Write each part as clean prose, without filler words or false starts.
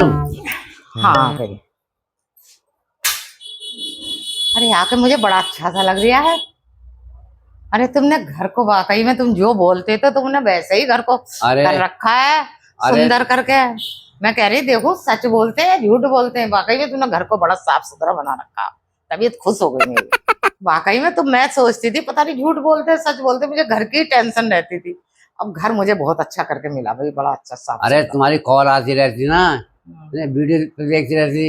तुम? हाँ फिर अरे आके मुझे बड़ा अच्छा सा लग रहा है। अरे तुमने घर को वाकई में तुम जो बोलते तो तुमने वैसे ही घर को अरे कर रखा है अरे सुंदर करके। मैं कह रही देखो सच बोलते हैं झूठ बोलते हैं, वाकई में तुमने घर को बड़ा साफ सुथरा बना रखा। तबीयत खुश हो गई मेरी। वाकई में तो मैं सोचती थी पता नहीं झूठ बोलते सच बोलते, मुझे घर की टेंशन रहती थी। अब घर मुझे बहुत अच्छा करके मिला भाई, बड़ा अच्छा साफ अरे सुथरा। तुम्हारी कॉल आती रहती ना, वीडियो देखती रहती।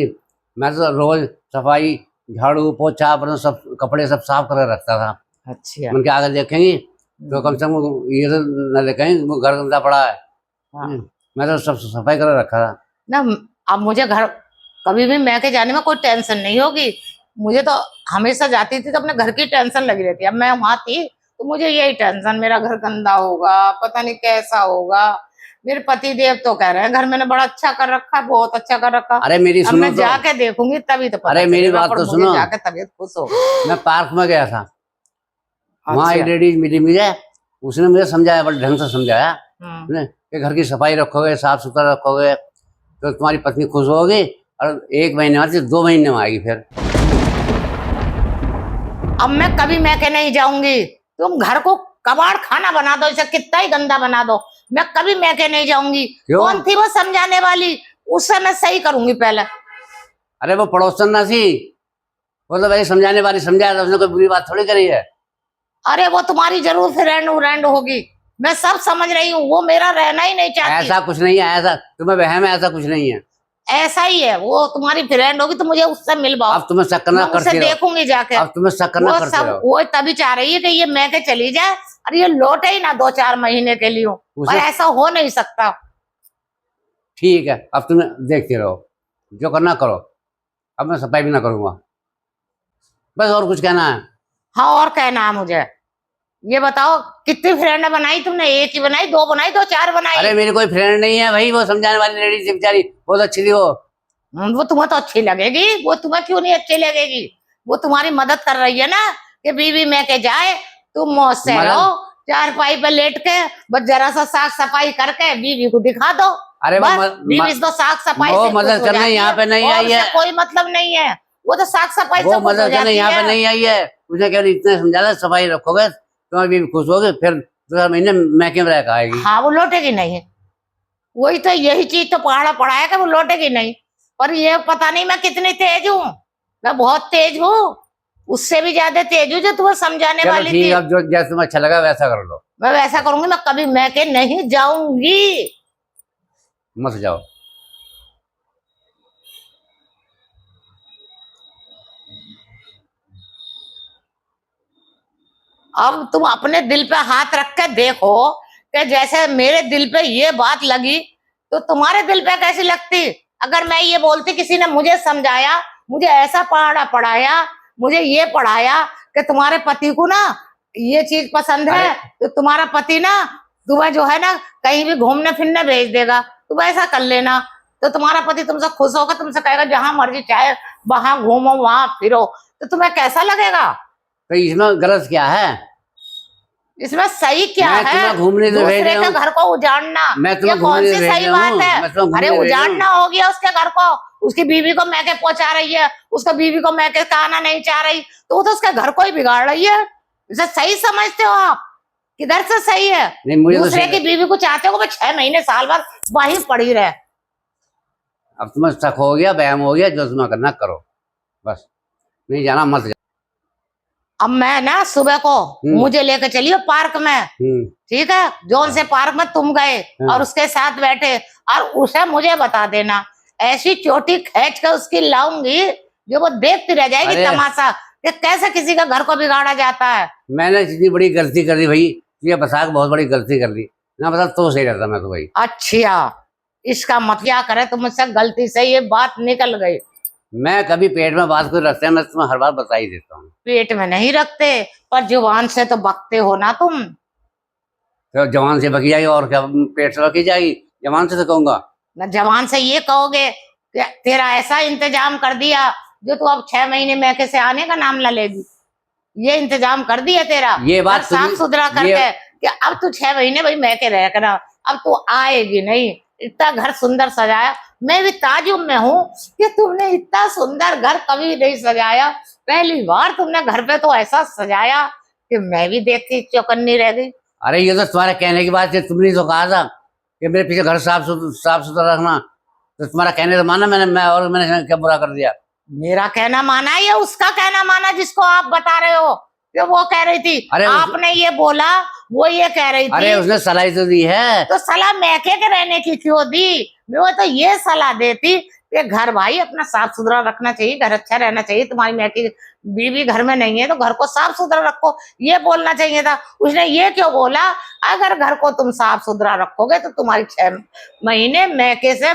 मैं तो रोज सफाई झाड़ू पोछा बर्तन सब कपड़े सब साफ कर रखता था। अच्छा उनके आगे देखेंगी तो कम से कम ये तो न देखेंगे वो घर गंदा पड़ा है। हाँ। मैं तो सब सफाई कर रखा था ना अब मुझे घर कभी भी मैं के जाने में कोई टेंशन नहीं होगी। मुझे तो हमेशा जाती थी तो अपने घर की टेंशन लगी रहती। अब मैं वहां थी तो मुझे यही टेंशन, मेरा घर गंदा होगा, पता नहीं कैसा होगा। मेरे पति देव तो कह रहे हैं घर मैंने बड़ा अच्छा कर रखा है, बहुत अच्छा कर रखा। अरे मेरी अब सुनो मैं तो, जाके देखूंगी तभी तो पता अरे मेरी चलेगा, बात पर तो मुझे सुनो। जाके तबीयत खुश होगी। मैं पार्क में गया था, वहाँ एक अच्छा। लेडीज मिली मुझे। उसने मुझे समझाया, बड़े ढंग से समझाया कि घर की सफाई रखोगे साफ सुथरा रखोगे तो तुम्हारी पत्नी खुश होगी, और 1 महीने बाद 2 महीने में आएगी फिर। अब मैं कभी मैं के नहीं जाऊंगी। तुम घर को कबाड़ खाना बना दो, इसे कितना ही गंदा बना दो, मैं कभी मैं के नहीं जाऊंगी। क्यों? कौन थी वो समझाने वाली, उससे मैं सही करूंगी पहले। अरे वो पड़ोसन ना थी, वो तो वही समझाने वाली समझाया था, उसने कोई बुरी बात थोड़ी करी है। अरे वो तुम्हारी जरूर फ्रेंड व्रेंड होगी, मैं सब समझ रही हूँ, वो मेरा रहना ही नहीं चाहती। ऐसा कुछ नहीं है, ऐसा तुम्हें वहम है, ऐसा कुछ नहीं है। ऐसा ही है, वो तुम्हारी फ्रेंड होगी तो मुझे उससे मिलवाओ। अब तुम्हें शक करना मैं उसे करते रहो, देखूंगी जाके। अब तुम्हें शक करना वो करते सब रहो। वो तभी चाह रही है कि ये मैं के चली जाए और ये लौटे ही ना 2-4 महीने के लिए, पर ऐसा हो नहीं सकता। ठीक है, अब तुम्हें देखते रहो, जो करना करो। अब मैं सफाई भी ना करूंगा, बस। और कुछ कहना है? हाँ और कहना है मुझे, ये बताओ कितनी फ्रेंड बनाई तुमने? एक ही बनाई, 2 बनाई, 2-4 बनाई? अरे मेरी कोई फ्रेंड नहीं है भाई, वो समझाने वाली लेडी थी बेचारी, बहुत अच्छी थी वो। वो तुम्हें तो अच्छी लगेगी, वो तुम्हें क्यों नहीं अच्छी लगेगी? वो तुम्हारी मदद कर रही है ना कि बीवी में के जाए, तुम मौज से रहो, चारपाई पे लेट के बस जरा सा साफ सफाई करके बीवी को दिखा दो। अरे बस बीवी तो साफ सफाई वो से मदद करने यहाँ पे नहीं आई है, कोई मतलब नहीं है, वो तो साफ सफाई से वो खुश हो मदद करने जाती यहाँ पे है। नहीं आई है। उसने केवल इतने समझा, सफाई रखोगे तुम्हारी बीवी खुश होगी, फिर 2 महीने मैके में रह आएगी। हाँ वो लौटेगी नहीं, वही तो, यही चीज तो पहाड़ा पड़ा है कि वो लौटेगी नहीं। पर ये पता नहीं मैं कितनी तेज हूँ, मैं बहुत तेज हूँ, उससे भी ज्यादा तेज हूँ जो तुम्हें समझाने वाली थी। अब जो जैसे तुम्हें अच्छा लगा वैसा कर लो। मैं वैसा करूंगी, मैं कभी मैं के नहीं जाऊंगी। मत जाओ। अब तुम अपने दिल पे हाथ रख के देखो कि जैसे मेरे दिल पे ये बात लगी तो तुम्हारे दिल पे कैसी लगती। अगर मैं ये बोलती किसी ने मुझे समझाया, मुझे ऐसा पढ़ाया, मुझे ये पढ़ाया कि तुम्हारे पति को ना ये चीज पसंद है तो तुम्हारा पति ना तुम्हें जो है ना कहीं भी घूमने फिरने भेज देगा, तुम ऐसा कर लेना, तो तुम्हारा पति तुमसे खुश होगा, तुमसे कहेगा जहां मर्जी चाहे वहां घूमो वहां फिरो, तो तुम्हें कैसा लगेगा? तो इसमें गलत क्या है? इसमें सही क्या है? घूमने दूसरे के घर को उजाड़ना, ये कौन सी सही बात है? अरे उजाड़ना हो गया उसके घर को, उसकी बीवी को मैके पहुंचा रही है, उसका बीवी को मैके कहना नहीं चाह रही, तो वो तो उसके घर को ही बिगाड़ रही है। इसे सही समझते हो आप? किधर से सही है? दूसरे की बीवी को चाहते हो 6 महीने साल भर वहीं पड़ी रहे। अब तुम्हें शक हो गया, वहम हो गया, जो तुम्हें करना करो, बस। नहीं जाना मत। अब मैं ना सुबह को मुझे लेकर चलियो पार्क में, ठीक है? जोन से पार्क में तुम गए और उसके साथ बैठे, और उसे मुझे बता देना, ऐसी चोटी खींच कर उसकी लाऊंगी जो वो देखती रह जाएगी तमाशा कि कैसे किसी का घर को बिगाड़ा जाता है। मैंने इतनी बड़ी गलती कर दी भाई, ये बता बहुत बड़ी गलती कर दी ना, बता तो सही रहता मैं तो भाई। अच्छा, इसका मत क्या करे, तुम मुझसे गलती से ये बात निकल गई। मैं कभी पेट में बात कोई रखते हैं, मैं तुम्हें हर बार बता ही देता हूँ। पेट में नहीं रखते, पर जुबान से तो बकते हो ना तुम। तो जवान से बकी जाएगी और क्या, पेट से बकी जाएगी? जवान से तो कहूंगा ना, जवान से ये कहोगे कि तेरा ऐसा इंतजाम कर दिया जो तू अब 6 महीने मैके से आने का नाम न लेगी, ये इंतजाम कर दिया तेरा। ये बात साफ सुथरा करके कि अब तू 6 महीने भाई मैके रह कर, अब तू आएगी नहीं। इतना घर सुंदर सजाया, मैं भी ताजुब में हूँ कि तुमने इतना सुंदर घर कभी नहीं सजाया। पहली बार तुमने घर पे तो ऐसा सजाया कि मैं भी देखती चौकन्नी रह गई। अरे ये तो तुम्हारे कहने की बात है, तुमने तो कहा था कि मेरे पीछे घर साफ सुथरा रखना, तो तुम्हारा कहने तो माना मैंने, मैंने क्या बुरा कर दिया? मेरा कहना माना या उसका कहना माना जिसको आप बता रहे हो कि वो कह रही थी? अरे आपने ये बोला, वो ये कह रही थी। अरे उसने सलाह तो दी है। तो सलाह मैके के रहने की क्यों दी? वो तो ये सलाह देती कि घर भाई अपना साफ सुथरा रखना चाहिए, घर अच्छा रहना चाहिए। तुम्हारी मैके बीवी घर में नहीं है तो घर को साफ सुथरा रखो, ये बोलना चाहिए था। उसने ये क्यों बोला, अगर घर को तुम साफ सुथरा रखोगे तो तुम्हारी 6 महीने मैके से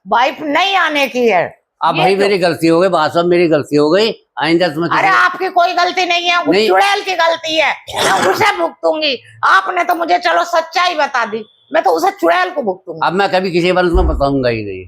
वाइफ नहीं आने की है। अब भाई मेरी गलती हो गई, बात सब मेरी गलती हो गई, आइंदा तुम्हें। अरे आपकी कोई गलती नहीं है, उस चुड़ैल की गलती है, मैं उसे भुगतूंगी। आपने तो मुझे चलो सच्चाई बता दी, मैं तो उसे चुड़ैल को भुगतूंगी। अब मैं कभी किसी बारे में तुम्हें बताऊंगा ही नहीं।